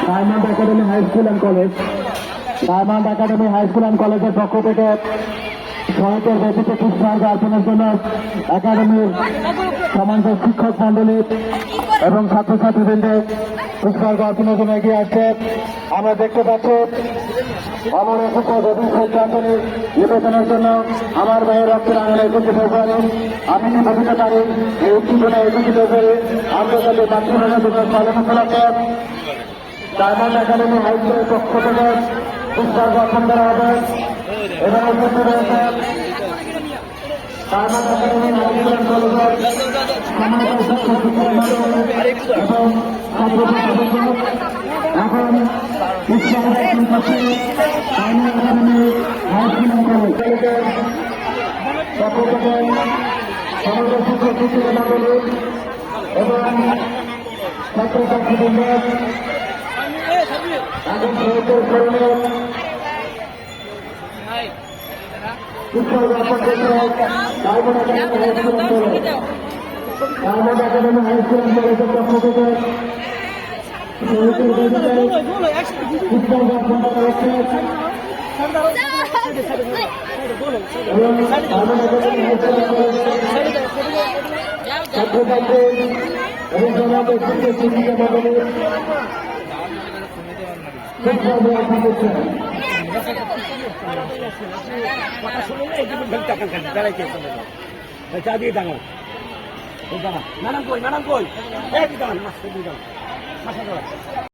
Diamond academy high school and college, diamond academy high school and কলেজের পক্ষ থেকে শহীদের ব্যতীত পুষ্পার্ঘ অর্পণের জন্য একাডেমির সমস্ত শিক্ষক মন্ডলী এবং ছাত্রছাত্রীদের পুষ্পার্ঘ অর্পণের জন্য এগিয়ে আসছে। আমরা দেখতে পাচ্ছি আমার সিদ্ধান্তনের নিবেদনের জন্য আমার ভাইয়ের রক্তের আঙুলে 21 ফেব্রুয়ারি আমি নিবেদিত তারিখ এই উদ্দীপনা 21 ফেব্রুয়ারি আন্তর্জাতিক মাতৃভাষা দিবস পালন উপলক্ষে ডায়মন্ড একাডেমি হাই স্কুলের পক্ষ থেকে পুষ্পার্ঘ অর্পণ করা হবে। এবং উপস্থিত রয়েছে diamond academy high school and কলেজের সম্মানিত শিক্ষক শিক্ষার্থী এবং ছাত্রছাত্রীবৃন্দ। এখন পুষ্পার্ঘ অর্পণ করছে diamond academy high school and কলেজের পক্ষ থেকে সমস্ত শিক্ষক শিক্ষিকা মন্ডলী এবং ছাত্রছাত্রীবৃন্দ। এখন শহীদের স্মরণে পুষ্পার্ঘ অর্পণ করছে diamond academy high school and college. Diamond academy high school and কলেজের পক্ষ থেকে শহীদের ব্যতীত পুষ্পার্ঘ অর্পণ করা হচ্ছে এবং diamond academy high school and কলেজের ছাত্রছাত্রী এবং সমাজের শিক্ষক শিক্ষিকা মন্ডলী পুষ্পার্ঘ অর্পণ করছেন। চা দিয়ে দাঁড়াও ম্যাডাম কই